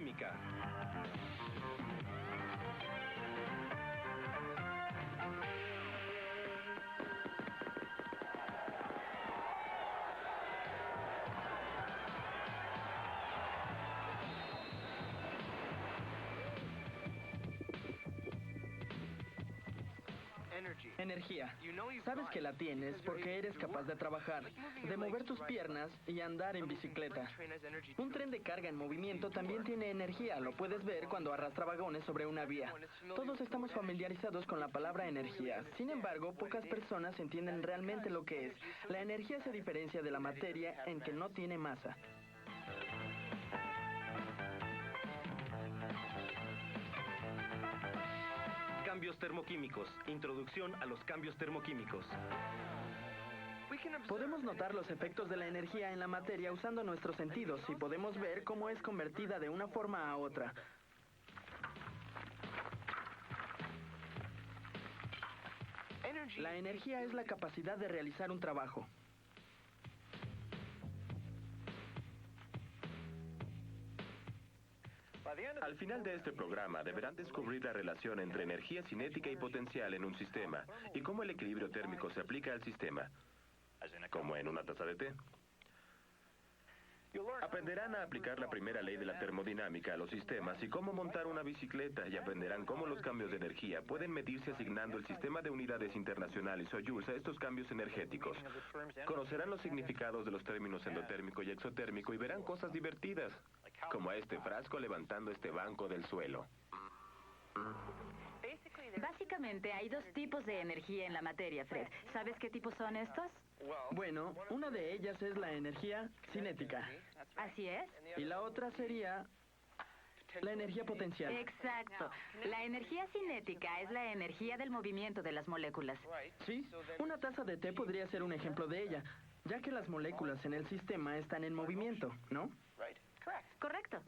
termoquímica. Energía. Sabes que la tienes porque eres capaz de trabajar, de mover tus piernas y andar en bicicleta. Un tren de carga en movimiento también tiene energía, lo puedes ver cuando arrastra vagones sobre una vía. Todos estamos familiarizados con la palabra energía, sin embargo, pocas personas entienden realmente lo que es. La energía se diferencia de la materia en que no tiene masa. Cambios termoquímicos. Introducción a los cambios termoquímicos. Podemos notar los efectos de la energía en la materia usando nuestros sentidos y podemos ver cómo es convertida de una forma a otra. La energía es la capacidad de realizar un trabajo. Al final de este programa deberán descubrir la relación entre energía cinética y potencial en un sistema y cómo el equilibrio térmico se aplica al sistema, como en una taza de té. Aprenderán a aplicar la primera ley de la termodinámica a los sistemas y cómo montar una bicicleta, y aprenderán cómo los cambios de energía pueden medirse asignando el sistema de unidades internacionales o joules a estos cambios energéticos. Conocerán los significados de los términos endotérmico y exotérmico y verán cosas divertidas, como a este frasco levantando este banco del suelo. Básicamente hay dos tipos de energía en la materia, Fred. ¿Sabes qué tipos son estos? Bueno, una de ellas es la energía cinética. Así es. Y la otra sería la energía potencial. Exacto. La energía cinética es la energía del movimiento de las moléculas. Sí, una taza de té podría ser un ejemplo de ella, ya que las moléculas en el sistema están en movimiento, ¿no? Correcto.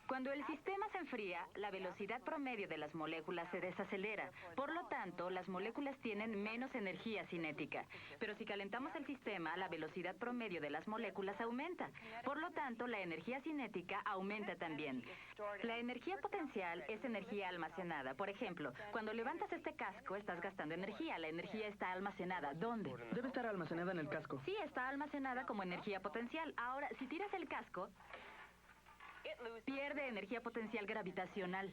Cuando el sistema se enfría, la velocidad promedio de las moléculas se desacelera. Por lo tanto, las moléculas tienen menos energía cinética. Pero si calentamos el sistema, la velocidad promedio de las moléculas aumenta. Por lo tanto, la energía cinética aumenta también. La energía potencial es energía almacenada. Por ejemplo, cuando levantas este casco, estás gastando energía. La energía está almacenada. ¿Dónde? Debe estar almacenada en el casco. Sí, está almacenada como energía potencial. Ahora, si tiras el casco, pierde energía potencial gravitacional.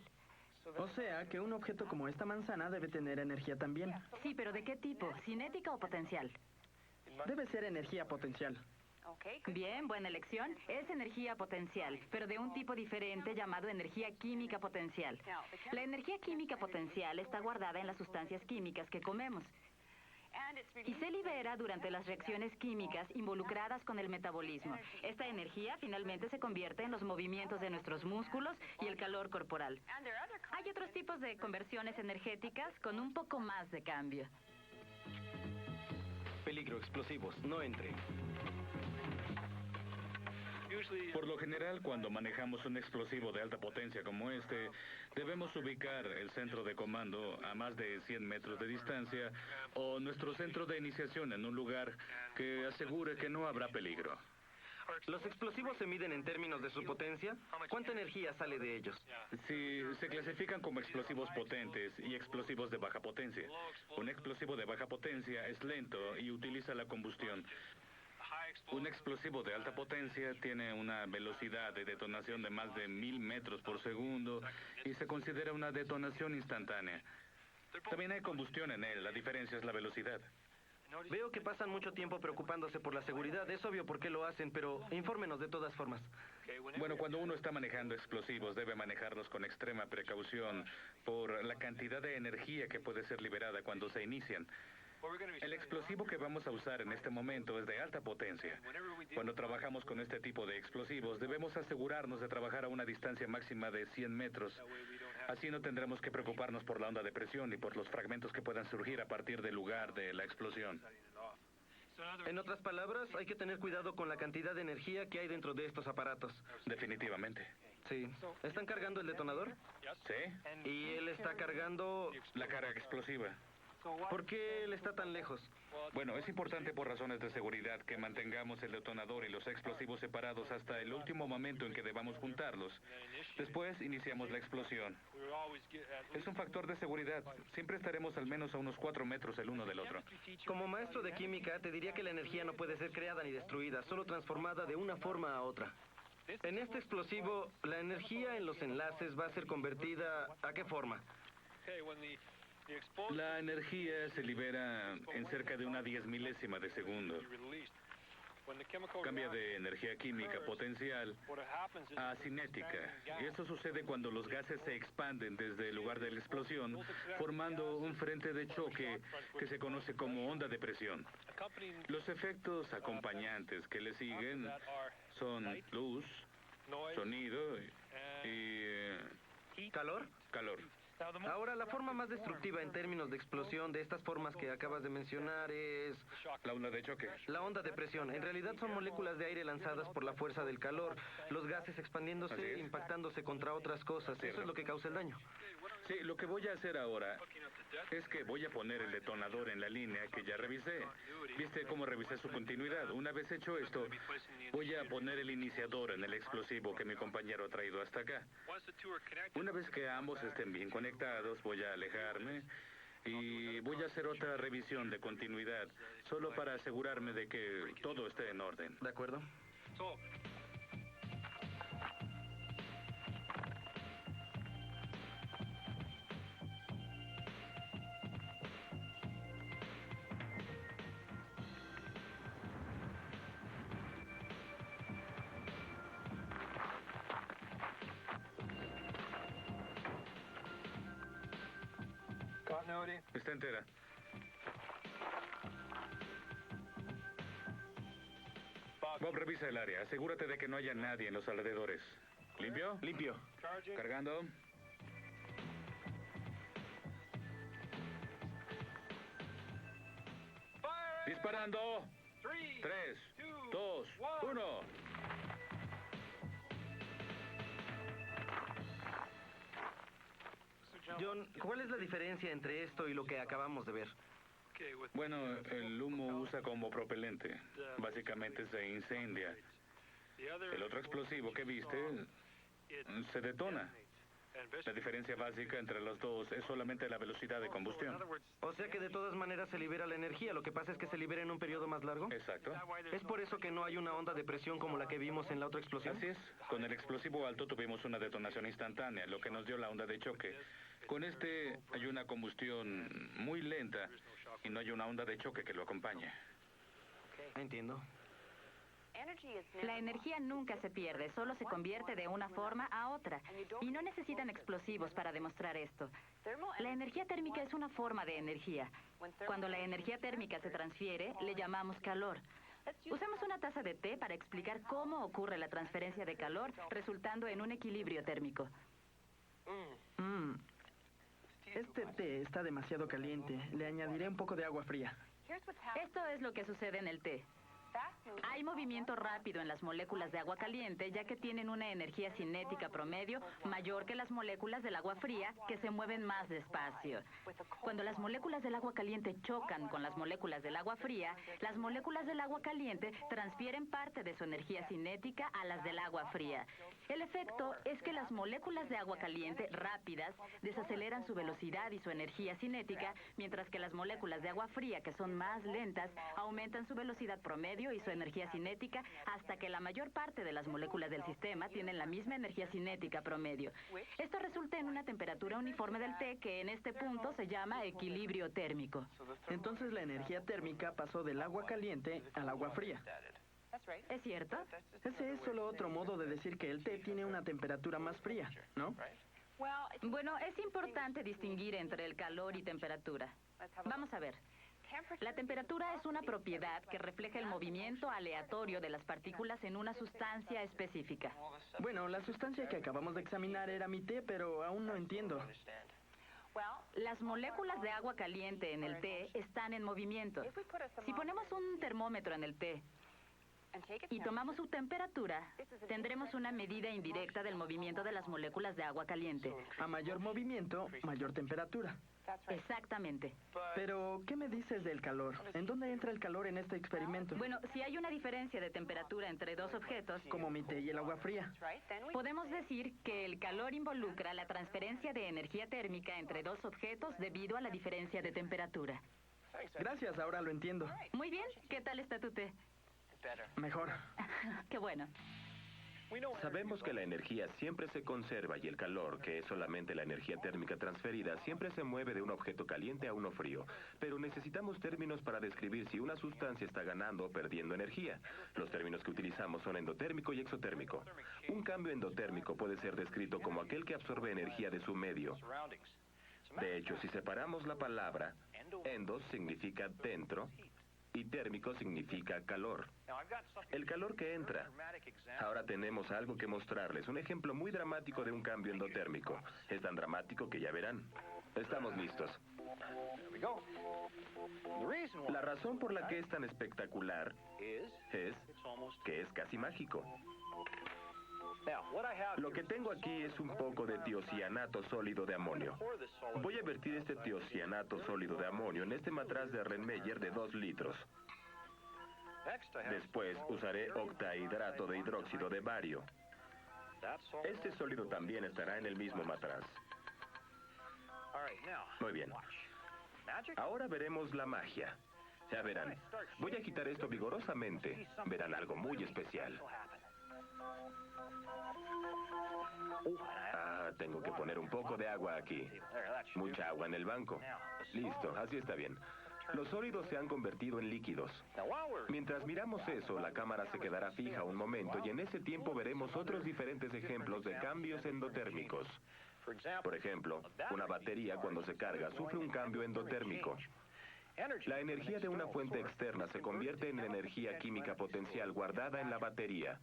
O sea, que un objeto como esta manzana debe tener energía también. Sí, pero ¿de qué tipo? ¿Cinética o potencial? Debe ser energía potencial. Bien, buena elección. Es energía potencial, pero de un tipo diferente llamado energía química potencial. La energía química potencial está guardada en las sustancias químicas que comemos y se libera durante las reacciones químicas involucradas con el metabolismo. Esta energía finalmente se convierte en los movimientos de nuestros músculos y el calor corporal. Hay otros tipos de conversiones energéticas con un poco más de cambio. Peligro, explosivos, no entre. Por lo general, cuando manejamos un explosivo de alta potencia como este, debemos ubicar el centro de comando a más de 100 metros de distancia o nuestro centro de iniciación en un lugar que asegure que no habrá peligro. ¿Los explosivos se miden en términos de su potencia? ¿Cuánta energía sale de ellos? Sí, se clasifican como explosivos potentes y explosivos de baja potencia. Un explosivo de baja potencia es lento y utiliza la combustión. Un explosivo de alta potencia tiene una velocidad de detonación de más de 1000 metros por segundo y se considera una detonación instantánea. También hay combustión en él, la diferencia es la velocidad. Veo que pasan mucho tiempo preocupándose por la seguridad. Es obvio por qué lo hacen, pero infórmenos de todas formas. Bueno, cuando uno está manejando explosivos, debe manejarlos con extrema precaución por la cantidad de energía que puede ser liberada cuando se inician. El explosivo que vamos a usar en este momento es de alta potencia. Cuando trabajamos con este tipo de explosivos, debemos asegurarnos de trabajar a una distancia máxima de 100 metros. Así no tendremos que preocuparnos por la onda de presión y por los fragmentos que puedan surgir a partir del lugar de la explosión. En otras palabras, hay que tener cuidado con la cantidad de energía que hay dentro de estos aparatos. Definitivamente. Sí. ¿Están cargando el detonador? ¿Sí? Y él está cargando... La carga explosiva. ¿Por qué él está tan lejos? Bueno, es importante por razones de seguridad que mantengamos el detonador y los explosivos separados hasta el último momento en que debamos juntarlos. Después iniciamos la explosión. Es un factor de seguridad. Siempre estaremos al menos a unos 4 metros el uno del otro. Como maestro de química, te diría que la energía no puede ser creada ni destruida, solo transformada de una forma a otra. En este explosivo, la energía en los enlaces va a ser convertida ¿a qué forma? La energía se libera en cerca de una 10 milésima de segundo. Cambia de energía química potencial a cinética. Y esto sucede cuando los gases se expanden desde el lugar de la explosión, formando un frente de choque que se conoce como onda de presión. Los efectos acompañantes que le siguen son luz, sonido y ¿Calor? calor. Ahora, la forma más destructiva en términos de explosión de estas formas que acabas de mencionar es La onda de choque. la onda de presión. En realidad son moléculas de aire lanzadas por la fuerza del calor, los gases Así expandiéndose, es. impactándose contra otras cosas. Eso es lo que causa el daño. Sí, lo que voy a hacer ahora es que voy a poner el detonador en la línea que ya revisé. ¿Viste cómo revisé su continuidad? Una vez hecho esto, voy a poner el iniciador en el explosivo que mi compañero ha traído hasta acá. Una vez que ambos estén bien conectados, voy a alejarme y voy a hacer otra revisión de continuidad, solo para asegurarme de que todo esté en orden. ¿De acuerdo? Está entera. Bob, revisa el área. Asegúrate de que no haya nadie en los alrededores. ¿Limpio? Limpio. Cargando. Disparando. 3, 2, 1. John, ¿cuál es la diferencia entre esto y lo que acabamos de ver? Bueno, el humo usa como propelente. Básicamente se incendia. El otro explosivo que viste se detona. La diferencia básica entre los dos es solamente la velocidad de combustión. O sea que de todas maneras se libera la energía, lo que pasa es que se libera en un periodo más largo. Exacto. ¿Es por eso que no hay una onda de presión como la que vimos en la otra explosión? Así es. Con el explosivo alto tuvimos una detonación instantánea, lo que nos dio la onda de choque. Con este hay una combustión muy lenta y no hay una onda de choque que lo acompañe. Entiendo. La energía nunca se pierde, solo se convierte de una forma a otra. Y no necesitan explosivos para demostrar esto. La energía térmica es una forma de energía. Cuando la energía térmica se transfiere, le llamamos calor. Usamos una taza de té para explicar cómo ocurre la transferencia de calor, resultando en un equilibrio térmico. Este té está demasiado caliente. Le añadiré un poco de agua fría. Esto es lo que sucede en el té. Hay movimiento rápido en las moléculas de agua caliente, ya que tienen una energía cinética promedio mayor que las moléculas del agua fría, que se mueven más despacio. Cuando las moléculas del agua caliente chocan con las moléculas del agua fría, las moléculas del agua caliente transfieren parte de su energía cinética a las del agua fría. El efecto es que las moléculas de agua caliente rápidas desaceleran su velocidad y su energía cinética, mientras que las moléculas de agua fría, que son más lentas, aumentan su velocidad promedio y su energía cinética hasta que la mayor parte de las moléculas del sistema tienen la misma energía cinética promedio. Esto resulta en una temperatura uniforme del té que en este punto se llama equilibrio térmico. Entonces la energía térmica pasó del agua caliente al agua fría. ¿Es cierto? Ese es solo otro modo de decir que el té tiene una temperatura más fría, ¿no? Bueno, es importante distinguir entre el calor y temperatura. Vamos a ver. La temperatura es una propiedad que refleja el movimiento aleatorio de las partículas en una sustancia específica. Bueno, la sustancia que acabamos de examinar era mi té, pero aún no entiendo. Las moléculas de agua caliente en el té están en movimiento. Si ponemos un termómetro en el té y tomamos su temperatura, tendremos una medida indirecta del movimiento de las moléculas de agua caliente. A mayor movimiento, mayor temperatura. Exactamente. Pero, ¿qué me dices del calor? ¿En dónde entra el calor en este experimento? Bueno, si hay una diferencia de temperatura entre dos objetos, Como mi té y el agua fría. podemos decir que el calor involucra la transferencia de energía térmica entre dos objetos debido a la diferencia de temperatura. Gracias, ahora lo entiendo. Muy bien, ¿qué tal está tu té? Mejor. Qué bueno. Sabemos que la energía siempre se conserva y el calor, que es solamente la energía térmica transferida, siempre se mueve de un objeto caliente a uno frío. Pero necesitamos términos para describir si una sustancia está ganando o perdiendo energía. Los términos que utilizamos son endotérmico y exotérmico. Un cambio endotérmico puede ser descrito como aquel que absorbe energía de su medio. De hecho, si separamos la palabra, endos significa dentro y térmico significa calor. El calor que entra. Ahora tenemos algo que mostrarles, un ejemplo muy dramático de un cambio endotérmico. Es tan dramático que ya verán. Estamos listos. La razón por la que es tan espectacular es que es casi mágico. Lo que tengo aquí es un poco de tiocianato sólido de amonio. Voy a vertir este tiocianato sólido de amonio en este matraz de Erlenmeyer de 2 litros. Después usaré octahidrato de hidróxido de bario. Este sólido también estará en el mismo matraz. Muy bien. Ahora veremos la magia. Ya verán. Voy a agitar esto vigorosamente. Verán algo muy especial. Tengo que poner un poco de agua aquí. Mucha agua en el banco. Listo, así está bien. Los sólidos se han convertido en líquidos. Mientras miramos eso, la cámara se quedará fija un momento y en ese tiempo veremos otros diferentes ejemplos de cambios endotérmicos. Por ejemplo, una batería cuando se carga sufre un cambio endotérmico. La energía de una fuente externa se convierte en energía química potencial guardada en la batería.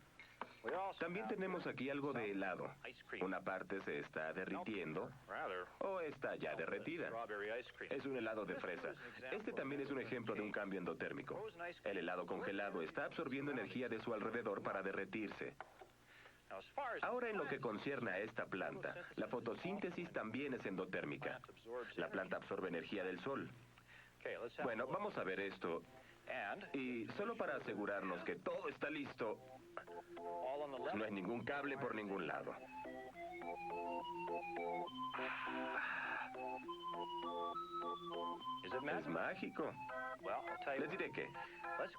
También tenemos aquí algo de helado. Una parte se está derritiendo o está ya derretida. Es un helado de fresa. Este también es un ejemplo de un cambio endotérmico. El helado congelado está absorbiendo energía de su alrededor para derretirse. Ahora en lo que concierne a esta planta, la fotosíntesis también es endotérmica. La planta absorbe energía del sol. Bueno, vamos a ver esto. Y solo para asegurarnos que todo está listo, no hay ningún cable por ningún lado. Es mágico. Les diré que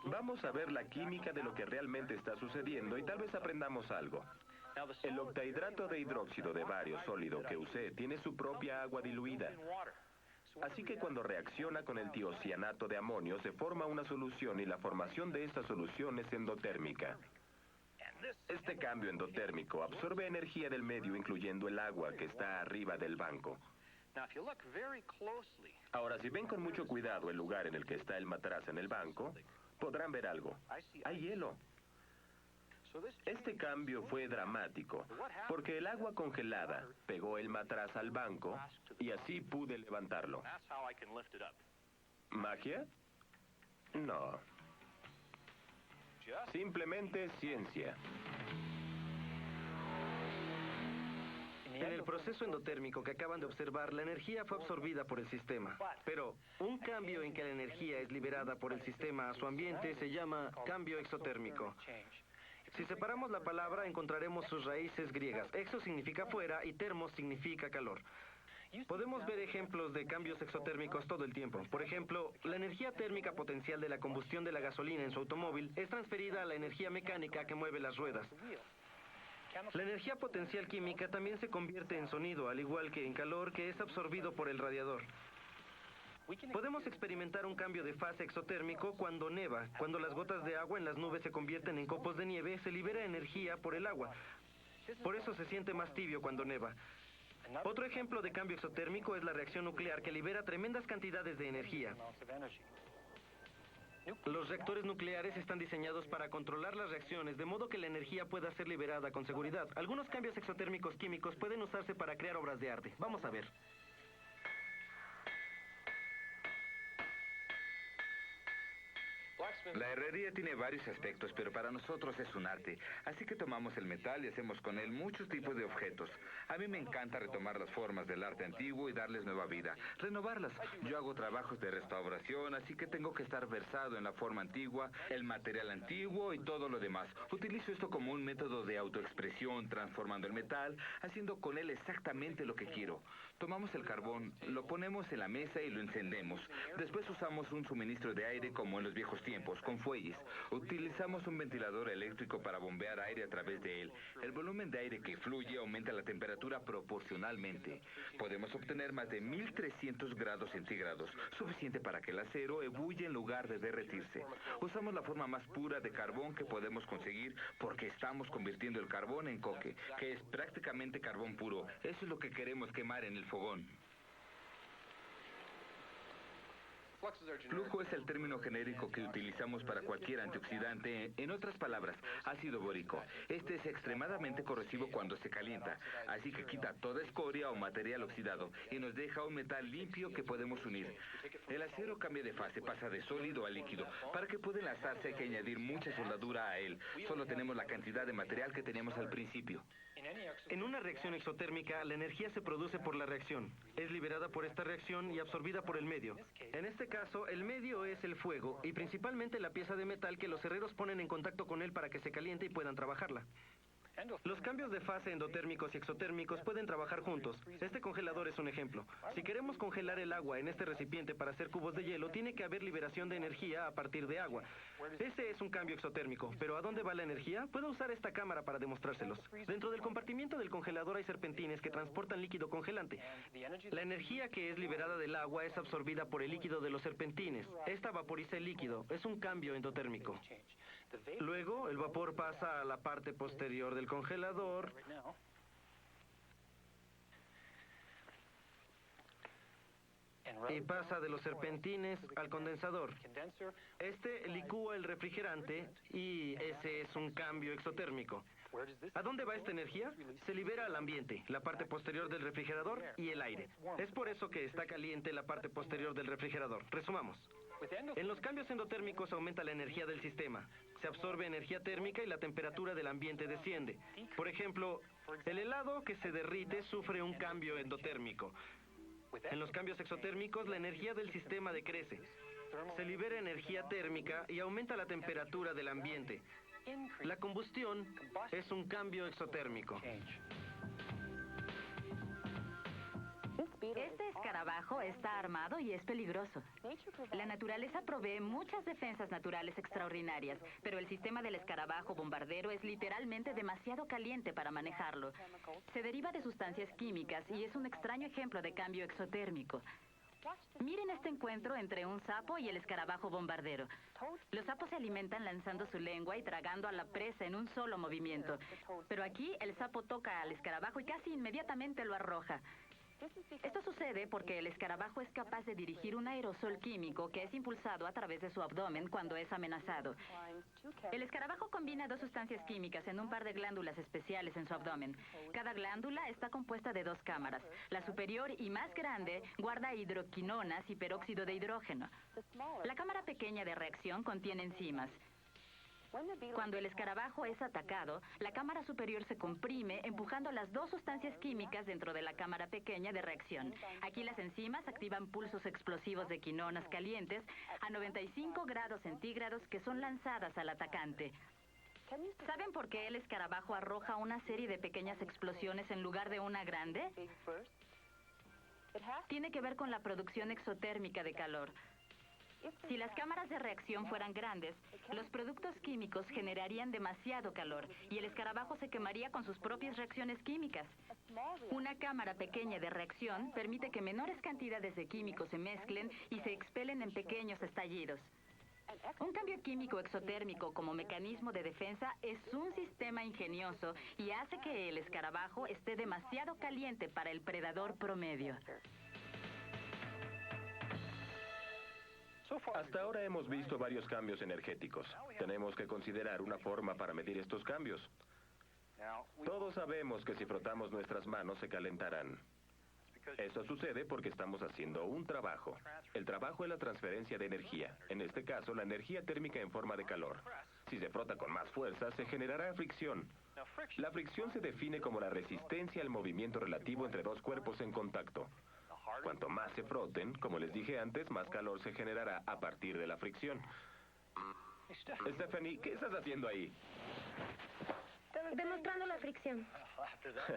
vamos a ver la química de lo que realmente está sucediendo y tal vez aprendamos algo. El octahidrato de hidróxido de bario sólido que usé tiene su propia agua diluida. Así que cuando reacciona con el tiocianato de amonio se forma una solución y la formación de esta solución es endotérmica. Este cambio endotérmico absorbe energía del medio incluyendo el agua que está arriba del banco. Ahora, si ven con mucho cuidado el lugar en el que está el matraz en el banco, podrán ver algo. Hay hielo. Este cambio fue dramático, porque el agua congelada pegó el matraz al banco y así pude levantarlo. ¿Magia? No. Simplemente ciencia. En el proceso endotérmico que acaban de observar, la energía fue absorbida por el sistema. Pero un cambio en que la energía es liberada por el sistema a su ambiente se llama cambio exotérmico. Si separamos la palabra, encontraremos sus raíces griegas. Exo significa fuera y termos significa calor. Podemos ver ejemplos de cambios exotérmicos todo el tiempo. Por ejemplo, la energía térmica potencial de la combustión de la gasolina en su automóvil es transferida a la energía mecánica que mueve las ruedas. La energía potencial química también se convierte en sonido, al igual que en calor que es absorbido por el radiador. Podemos experimentar un cambio de fase exotérmico cuando neva. Cuando las gotas de agua en las nubes se convierten en copos de nieve, se libera energía por el agua. Por eso se siente más tibio cuando neva. Otro ejemplo de cambio exotérmico es la reacción nuclear que libera tremendas cantidades de energía. Los reactores nucleares están diseñados para controlar las reacciones, de modo que la energía pueda ser liberada con seguridad. Algunos cambios exotérmicos químicos pueden usarse para crear obras de arte. Vamos a ver. La herrería tiene varios aspectos, pero para nosotros es un arte. Así que tomamos el metal y hacemos con él muchos tipos de objetos. A mí me encanta retomar las formas del arte antiguo y darles nueva vida, renovarlas. Yo hago trabajos de restauración, así que tengo que estar versado en la forma antigua, el material antiguo y todo lo demás. Utilizo esto como un método de autoexpresión, transformando el metal, haciendo con él exactamente lo que quiero. Tomamos el carbón, lo ponemos en la mesa y lo encendemos. Después usamos un suministro de aire como en los viejos tiempos, con fuelles. Utilizamos un ventilador eléctrico para bombear aire a través de él. El volumen de aire que fluye aumenta la temperatura proporcionalmente. Podemos obtener más de 1300 grados centígrados, suficiente para que el acero ebulle en lugar de derretirse. Usamos la forma más pura de carbón que podemos conseguir porque estamos convirtiendo el carbón en coque, que es prácticamente carbón puro. Eso es lo que queremos quemar en el fogón. Flujo es el término genérico que utilizamos para cualquier antioxidante, en otras palabras, ácido bórico. Este es extremadamente corrosivo cuando se calienta, así que quita toda escoria o material oxidado y nos deja un metal limpio que podemos unir. El acero cambia de fase, pasa de sólido a líquido. Para que pueda enlazarse hay que añadir mucha soldadura a él. Solo tenemos la cantidad de material que teníamos al principio. En una reacción exotérmica, la energía se produce por la reacción. Es liberada por esta reacción y absorbida por el medio. En este caso, el medio es el fuego y principalmente la pieza de metal que los herreros ponen en contacto con él para que se caliente y puedan trabajarla. Los cambios de fase endotérmicos y exotérmicos pueden trabajar juntos. Este congelador es un ejemplo. Si queremos congelar el agua en este recipiente para hacer cubos de hielo, tiene que haber liberación de energía a partir de agua. Ese es un cambio exotérmico. ¿Pero a dónde va la energía? Puedo usar esta cámara para demostrárselos. Dentro del compartimiento del congelador hay serpentines que transportan líquido congelante. La energía que es liberada del agua es absorbida por el líquido de los serpentines. Esta vaporiza el líquido. Es un cambio endotérmico. Luego, el vapor pasa a la parte posterior del congelador y pasa de los serpentines al condensador. Este licúa el refrigerante y ese es un cambio exotérmico. ¿A dónde va esta energía? Se libera al ambiente, la parte posterior del refrigerador y el aire. Es por eso que está caliente la parte posterior del refrigerador. Resumamos. En los cambios endotérmicos aumenta la energía del sistema. Se absorbe energía térmica y la temperatura del ambiente desciende. Por ejemplo, el helado que se derrite sufre un cambio endotérmico. En los cambios exotérmicos, la energía del sistema decrece. Se libera energía térmica y aumenta la temperatura del ambiente. La combustión es un cambio exotérmico. Este escarabajo está armado y es peligroso. La naturaleza provee muchas defensas naturales extraordinarias, pero el sistema del escarabajo bombardero es literalmente demasiado caliente para manejarlo. Se deriva de sustancias químicas y es un extraño ejemplo de cambio exotérmico. Miren este encuentro entre un sapo y el escarabajo bombardero. Los sapos se alimentan lanzando su lengua y tragando a la presa en un solo movimiento. Pero aquí el sapo toca al escarabajo y casi inmediatamente lo arroja. Esto sucede porque el escarabajo es capaz de dirigir un aerosol químico que es impulsado a través de su abdomen cuando es amenazado. El escarabajo combina dos sustancias químicas en un par de glándulas especiales en su abdomen. Cada glándula está compuesta de dos cámaras. La superior y más grande guarda hidroquinonas y peróxido de hidrógeno. La cámara pequeña de reacción contiene enzimas. Cuando el escarabajo es atacado, la cámara superior se comprime, empujando las dos sustancias químicas dentro de la cámara pequeña de reacción. Aquí las enzimas activan pulsos explosivos de quinonas calientes a 95 grados centígrados que son lanzadas al atacante. ¿Saben por qué el escarabajo arroja una serie de pequeñas explosiones en lugar de una grande? Tiene que ver con la producción exotérmica de calor. Si las cámaras de reacción fueran grandes, los productos químicos generarían demasiado calor y el escarabajo se quemaría con sus propias reacciones químicas. Una cámara pequeña de reacción permite que menores cantidades de químicos se mezclen y se expelen en pequeños estallidos. Un cambio químico exotérmico como mecanismo de defensa es un sistema ingenioso y hace que el escarabajo esté demasiado caliente para el predador promedio. Hasta ahora hemos visto varios cambios energéticos. Tenemos que considerar una forma para medir estos cambios. Todos sabemos que si frotamos nuestras manos se calentarán. Eso sucede porque estamos haciendo un trabajo. El trabajo es la transferencia de energía. En este caso, la energía térmica en forma de calor. Si se frota con más fuerza, se generará fricción. La fricción se define como la resistencia al movimiento relativo entre dos cuerpos en contacto. Cuanto más se froten, como les dije antes, más calor se generará a partir de la fricción. Stephanie, ¿qué estás haciendo ahí? Demostrando la fricción.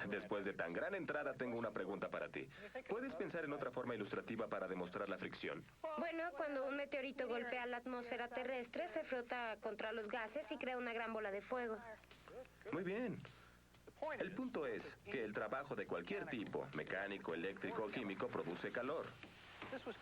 Después de tan gran entrada, tengo una pregunta para ti. ¿Puedes pensar en otra forma ilustrativa para demostrar la fricción? Bueno, cuando un meteorito golpea la atmósfera terrestre, se frota contra los gases y crea una gran bola de fuego. Muy bien. El punto es que el trabajo de cualquier tipo, mecánico, eléctrico o químico, produce calor.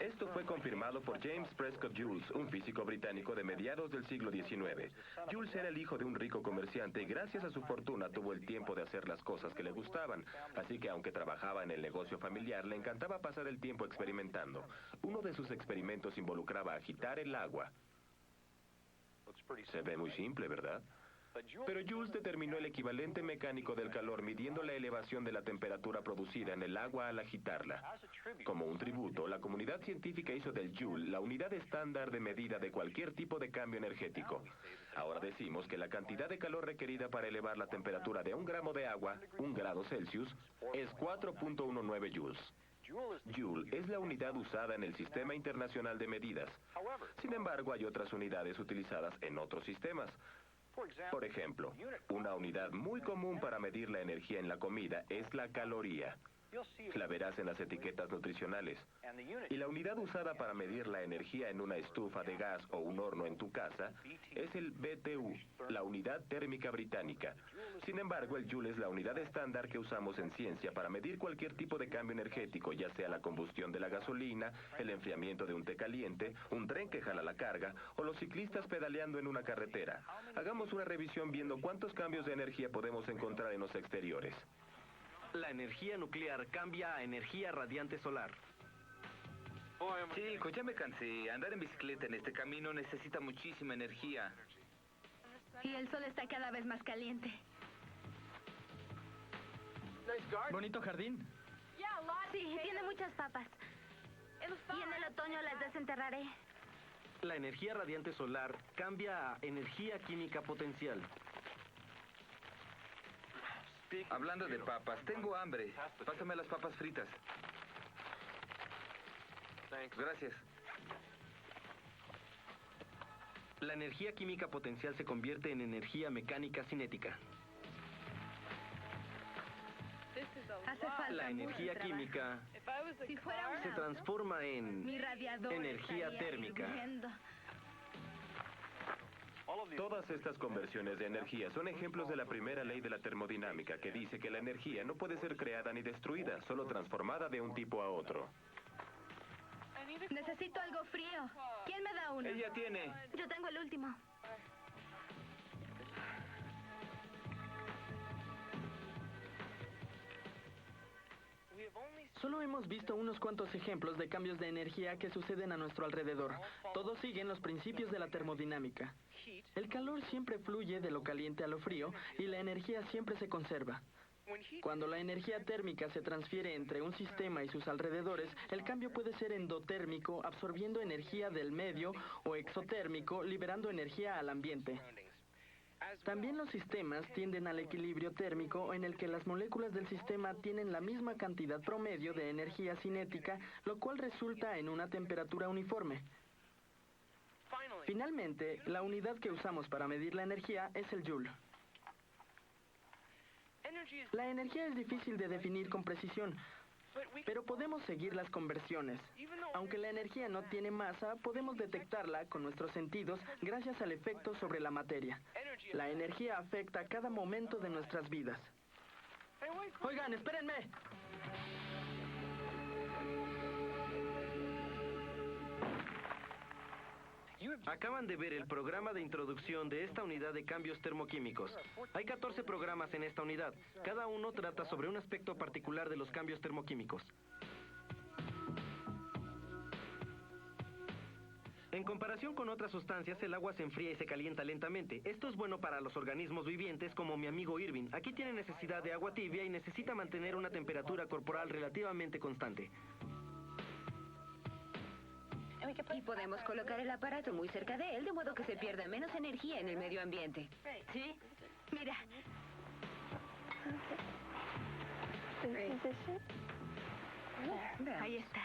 Esto fue confirmado por James Prescott Joule, un físico británico de mediados del siglo XIX. Joule era el hijo de un rico comerciante y gracias a su fortuna tuvo el tiempo de hacer las cosas que le gustaban. Así que aunque trabajaba en el negocio familiar, le encantaba pasar el tiempo experimentando. Uno de sus experimentos involucraba agitar el agua. Se ve muy simple, ¿verdad? Pero Joule determinó el equivalente mecánico del calor midiendo la elevación de la temperatura producida en el agua al agitarla. Como un tributo, la comunidad científica hizo del Joule la unidad estándar de medida de cualquier tipo de cambio energético. Ahora decimos que la cantidad de calor requerida para elevar la temperatura de 1 gramo de agua, 1 grado Celsius, es 4.19 joules. Joule es la unidad usada en el Sistema Internacional de Medidas. Sin embargo, hay otras unidades utilizadas en otros sistemas. Por ejemplo, una unidad muy común para medir la energía en la comida es la caloría. La verás en las etiquetas nutricionales. Y la unidad usada para medir la energía en una estufa de gas o un horno en tu casa es el BTU, la unidad térmica británica. Sin embargo, el Joule es la unidad estándar que usamos en ciencia para medir cualquier tipo de cambio energético, ya sea la combustión de la gasolina, el enfriamiento de un té caliente, un tren que jala la carga o los ciclistas pedaleando en una carretera. Hagamos una revisión viendo cuántos cambios de energía podemos encontrar en los exteriores. La energía nuclear cambia a energía radiante solar. Chicos, ya me cansé. Andar en bicicleta en este camino necesita muchísima energía. Y el sol está cada vez más caliente. Bonito jardín. Sí, tiene muchas papas. Y en el otoño las desenterraré. La energía radiante solar cambia a energía química potencial. Hablando de papas, tengo hambre. Pásame las papas fritas. Gracias. La energía química potencial se convierte en energía mecánica cinética. Hace falta La mucho energía trabajo. química Si fuera un se auto, transforma en mi radiador energía estaría térmica. hirviendo. Todas estas conversiones de energía son ejemplos de la primera ley de la termodinámica, que dice que la energía no puede ser creada ni destruida, solo transformada de un tipo a otro. Necesito algo frío. ¿Quién me da uno? Ella tiene. Yo tengo el último. Solo hemos visto unos cuantos ejemplos de cambios de energía que suceden a nuestro alrededor. Todos siguen los principios de la termodinámica. El calor siempre fluye de lo caliente a lo frío y la energía siempre se conserva. Cuando la energía térmica se transfiere entre un sistema y sus alrededores, el cambio puede ser endotérmico, absorbiendo energía del medio, o exotérmico, liberando energía al ambiente. También los sistemas tienden al equilibrio térmico, en el que las moléculas del sistema tienen la misma cantidad promedio de energía cinética, lo cual resulta en una temperatura uniforme. Finalmente, la unidad que usamos para medir la energía es el Joule. La energía es difícil de definir con precisión, pero podemos seguir las conversiones. Aunque la energía no tiene masa, podemos detectarla con nuestros sentidos gracias al efecto sobre la materia. La energía afecta cada momento de nuestras vidas. Oigan, espérenme. Acaban de ver el programa de introducción de esta unidad de cambios termoquímicos. Hay 14 programas en esta unidad. Cada uno trata sobre un aspecto particular de los cambios termoquímicos. En comparación con otras sustancias, el agua se enfría y se calienta lentamente. Esto es bueno para los organismos vivientes como mi amigo Irving. Aquí tiene necesidad de agua tibia y necesita mantener una temperatura corporal relativamente constante. Y podemos colocar el aparato muy cerca de él, de modo que se pierda menos energía en el medio ambiente. ¿Sí? Mira. Ahí está.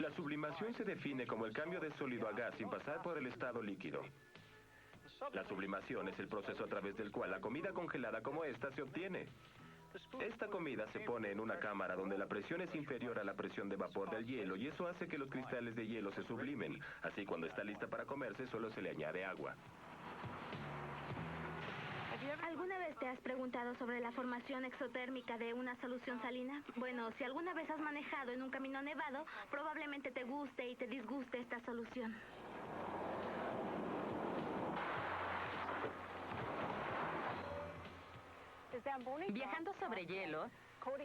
La sublimación se define como el cambio de sólido a gas sin pasar por el estado líquido. La sublimación es el proceso a través del cual la comida congelada como esta se obtiene. Esta comida se pone en una cámara donde la presión es inferior a la presión de vapor del hielo y eso hace que los cristales de hielo se sublimen. Así, cuando está lista para comerse, solo se le añade agua. ¿Alguna vez te has preguntado sobre la formación exotérmica de una solución salina? Bueno, si alguna vez has manejado en un camino nevado, probablemente te guste y te disguste esta solución. Viajando sobre hielo,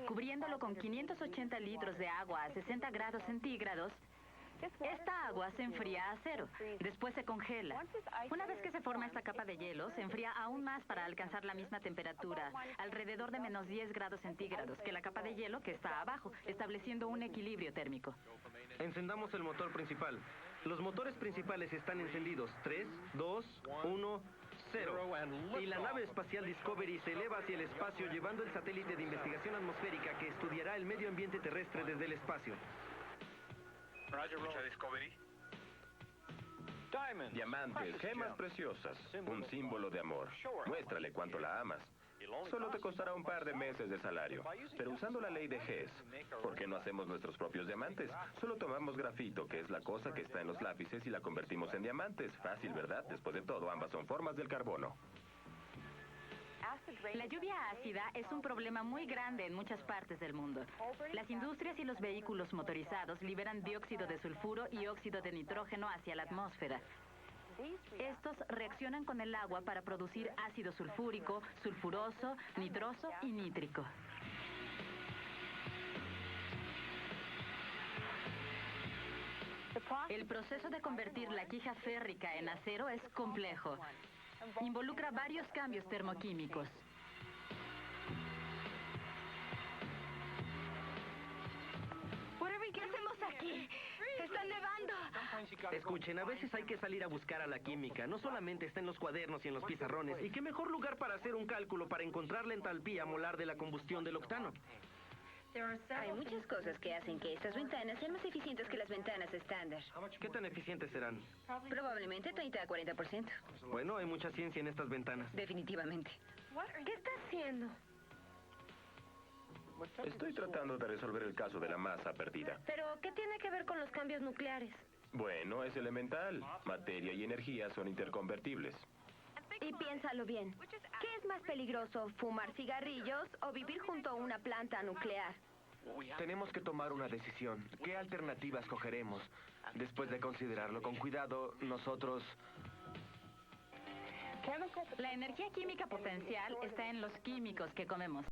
cubriéndolo con 580 litros de agua a 60 grados centígrados, esta agua se enfría a cero, después se congela. Una vez que se forma esta capa de hielo, se enfría aún más para alcanzar la misma temperatura, alrededor de menos 10 grados centígrados, que la capa de hielo que está abajo, estableciendo un equilibrio térmico. Encendamos el motor principal. Los motores principales están encendidos. 3, 2, 1... 0. Y la nave espacial Discovery se eleva hacia el espacio llevando el satélite de investigación atmosférica que estudiará el medio ambiente terrestre desde el espacio. ¿Escucha Discovery? Diamantes, gemas preciosas, un símbolo de amor. Muéstrale cuánto la amas. Solo te costará un par de meses de salario. Pero usando la ley de Hess, ¿por qué no hacemos nuestros propios diamantes? Solo tomamos grafito, que es la cosa que está en los lápices, y la convertimos en diamantes. Fácil, ¿verdad? Después de todo, ambas son formas del carbono. La lluvia ácida es un problema muy grande en muchas partes del mundo. Las industrias y los vehículos motorizados liberan dióxido de sulfuro y óxido de nitrógeno hacia la atmósfera. Estos reaccionan con el agua para producir ácido sulfúrico, sulfuroso, nitroso y nítrico. El proceso de convertir la quija férrica en acero es complejo. Involucra varios cambios termoquímicos. ¿Qué hacemos aquí? ¡Está nevando! Escuchen, a veces hay que salir a buscar a la química. No solamente está en los cuadernos y en los pizarrones. ¿Y qué mejor lugar para hacer un cálculo para encontrar la entalpía molar de la combustión del octano? Hay muchas cosas que hacen que estas ventanas sean más eficientes que las ventanas estándar. ¿Qué tan eficientes serán? Probablemente 30 a 40%. Bueno, hay mucha ciencia en estas ventanas. Definitivamente. ¿Qué está haciendo? Estoy tratando de resolver el caso de la masa perdida. ¿Pero qué tiene que ver con los cambios nucleares? Bueno, es elemental. Materia y energía son interconvertibles. Y piénsalo bien. ¿Qué es más peligroso, fumar cigarrillos o vivir junto a una planta nuclear? Tenemos que tomar una decisión. ¿Qué alternativa escogeremos? Después de considerarlo con cuidado, nosotros... La energía química potencial está en los químicos que comemos.